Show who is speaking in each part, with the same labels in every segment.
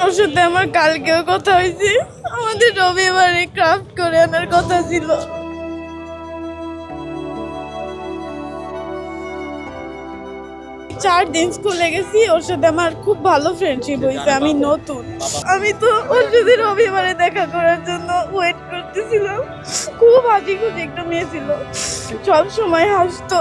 Speaker 1: ওর সাথে আমার কালকেও কথা হয়েছে, আমাদের রবিবারে ক্রাফট করে আনার কথা ছিল। 4 দিন স্কুলে গেছি, ওর সাথে আমার খুব ভালো ফ্রেন্ডশিপ হয়েছে। আমি নতুন, আমি তো ওর সাথে রবিবারে দেখা করার জন্য ওয়েট করতেছিলাম। খুব হাসি খুশি একটা মেয়ে ছিল, সব সময় হাসতো।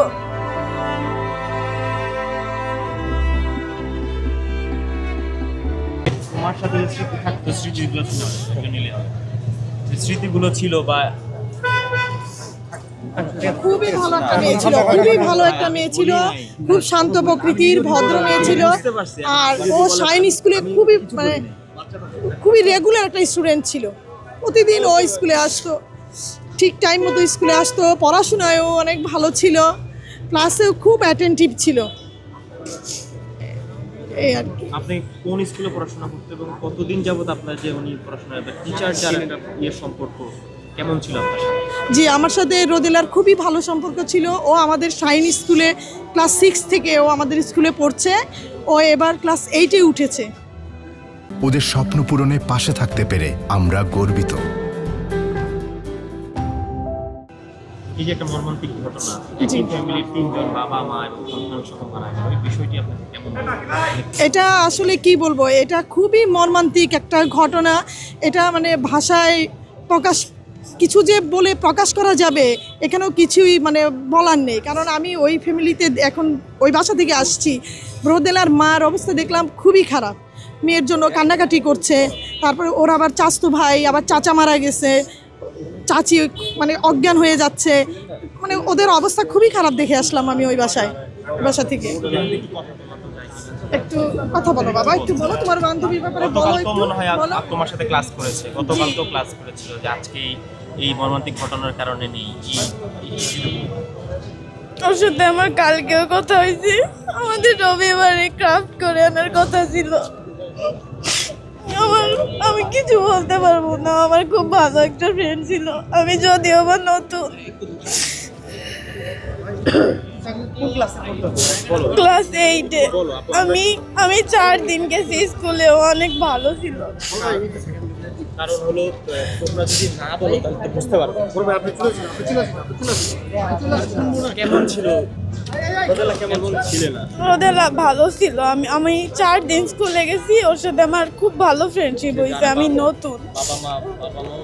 Speaker 2: তোমার সাথে যে স্মৃতি থাকতো, স্মৃতিগুলো ছিল স্মৃতিগুলো ছিল বা
Speaker 3: খুবই ভালো একটা মেয়ে ছিল, খুবই ভালো একটা মেয়ে ছিল, খুব শান্ত প্রকৃতির ভদ্র মেয়ে ছিল। আর ও শাইন স্কুলে খুবই রেগুলার একটা স্টুডেন্ট ছিল। প্রতিদিন ও স্কুলে আসতো, ঠিক টাইম মতো স্কুলে আসতো। পড়াশোনায়ও অনেক ভালো ছিল, ক্লাসেও খুব অ্যাটেন্টিভ ছিল। এই আর কি।
Speaker 2: আপনি কোন স্কুলে পড়াশোনা করতে এবং কতদিন যাবত আপনার যে উনি পড়াশোনা টিচার যার একটা সম্পর্ক কেমন ছিল আপনার সাথে?
Speaker 3: জি, আমার সাথে রোদেলার খুবই ভালো সম্পর্ক ছিল। ও আমাদের শাইন স্কুলে ক্লাস 6 থেকে ও আমাদের স্কুলে পড়ছে। ও এবার ক্লাস 8-এ উঠেছে।
Speaker 4: ওদের স্বপ্ন পূরণে পাশে থাকতে পেরে আমরা গর্বিত।
Speaker 2: এই যে একটা মর্মান্তিক ঘটনা, একই ফ্যামিলির 3 জন বাবা মা এবং সন্তান সহ মারা গেল, এই বিষয়টি আপনাকে কেমন লাগে?
Speaker 3: এটা আসলে কি বলবো, এটা খুবই মর্মান্তিক একটা ঘটনা। এটা ভাষায় কিছু যে বলে প্রকাশ করা যাবে এখানেও কিছুই বলার নেই। কারণ আমি ওই ফ্যামিলিতে এখন ওই বাসা থেকে আসছি। রোদেলার মার অবস্থা দেখলাম খুবই খারাপ, মেয়ের জন্য কান্নাকাটি করছে। তারপরে ওর আবার চাচতো ভাই, আবার চাচা মারা গেছে, চাচি অজ্ঞান হয়ে যাচ্ছে। ওদের অবস্থা খুবই খারাপ দেখে আসলাম আমি ওই বাসা থেকে। একটু কথা বলো বাবা, একটু বলো তোমার বান্ধবীর ব্যাপারে বলো
Speaker 2: গতকাল তো
Speaker 3: একটু
Speaker 2: মনে হয়
Speaker 3: বলো।
Speaker 2: তোমার সাথে ক্লাস করেছে, গতকাল তো ক্লাস করেছিল, যে আজকে এই মর্মান্তিক ঘটনার কারণে নেই।
Speaker 1: ওর সাথে আমার কালকেও কথা হয়েছে, আমাদের রবিবারে ক্রাফট করে আনার কথা ছিল। আমি কিছু বলতে পারবো না, আমার খুব ভালো একটা ফ্রেন্ড ছিল। আমি যদিও বা নতুন, ক্লাস 8-এ। আমি 4 দিন গেছি স্কুলে, অনেক ভালো ছিল।
Speaker 2: কারণ হলো তোমরা যদি না বলো তাহলে তো বুঝতে পারবে কেমন ছিল রোদেলা, কেমন ছিল না।
Speaker 1: রোদেলা ভালো ছিল। আমি 4 দিন স্কুলে গেছি, ওর সাথে আমার খুব ভালো ফ্রেন্ডশিপ হয়েছে। আমি নতুন,
Speaker 2: বাবা মাও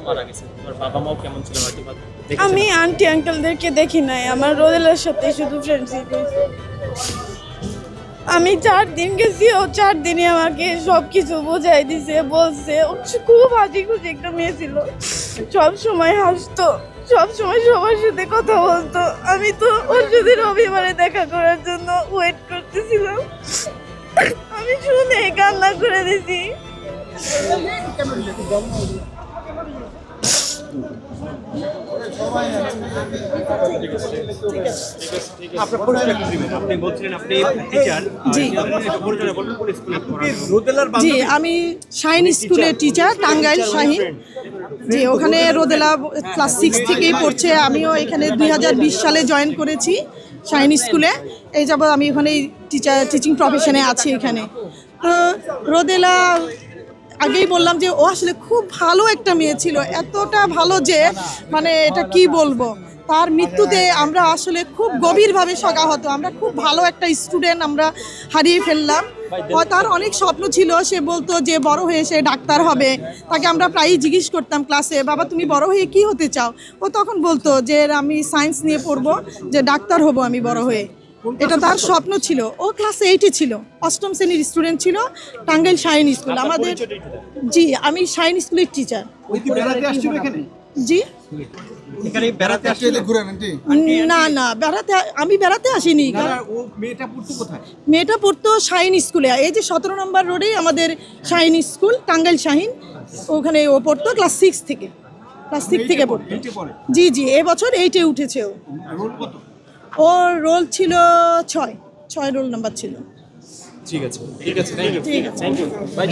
Speaker 2: মারা গেছে, তোমার বাবা মাও কেমন ছিল?
Speaker 1: আমি আন্টি আঙ্কেলদেরকে দেখি নাই, আমার রোদেলার সাথে শুধু ফ্রেন্ডশিপ হয়েছে। আমি 4 দিন গেছি, ও 4 দিনে আমাকে সব কিছু বোঝাই দিছে, বলছে। ও খুব হাসি খুশি একটা মেয়ে ছিল, সব সময় হাসতো, সব সময় সবার সাথে কথা বলতো। আমি তো ওর সাথে রবিবারে দেখা করার জন্য ওয়েট করতেছিলাম। আমি শুনে কান্না করে দিছি।
Speaker 2: আপনি বলছিলেন আপনি টিচার,
Speaker 3: জি, আমি শাইন স্কুলের টিচার, টাঙ্গাইল শাহিন। জি, ওখানে রোদেলা ক্লাস 6 থেকেই পড়ছে। আমিও এখানে 2020 সালে জয়েন করেছি শাইন স্কুলে। এই যাবৎ আমি ওখানে টিচিং প্রফেশনে আছি এখানে। তো রোদেলা আগেই বললাম যে ও আসলে খুব ভালো একটা মেয়ে ছিল, এতটা ভালো যে এটা কি বলবো। তার মৃত্যুতে আমরা আসলে খুব গভীরভাবে শোকাহত। আমরা খুব ভালো একটা স্টুডেন্ট আমরা হারিয়ে ফেললাম। তার অনেক স্বপ্ন ছিল, সে বলতো যে বড় হয়ে সে ডাক্তার হবে। তাকে আমরা প্রায়ই জিজ্ঞেস করতাম ক্লাসে, বাবা তুমি বড় হয়ে কি হতে চাও? ও তখন বলতো যে আমি সায়েন্স নিয়ে পড়বো, যে ডাক্তার হব আমি বড় হয়ে। এটা তার স্বপ্ন ছিল। ও ক্লাস 8-এ ছিল, 8ম শ্রেণীর স্টুডেন্ট ছিল, টাঙ্গাইল শাইন স্কুল আমাদের। জি, আমি শাইন স্কুলের টিচার। জি,
Speaker 5: এখানে বেড়াতে আসলে
Speaker 3: না বেড়াতে আমি বেড়াতে আসিনি।
Speaker 5: মেয়েটা পড়তো কোথায়?
Speaker 3: মেয়েটা পড়তো শাইন স্কুলে, এই যে 17 নম্বর রোডে আমাদের শাইন স্কুল, টাঙ্গাইল শাহিন। ওখানে ও পড়তো ক্লাস 6 থেকে, ক্লাস 6 থেকে পড়তো। জি, এবছর 8-এ উঠেছে ও। ওর রোল ছিল 6 রোল নাম্বার ছিল।
Speaker 2: ঠিক আছে, থ্যাংক ইউ।
Speaker 3: ঠিক আছে।
Speaker 2: ভাই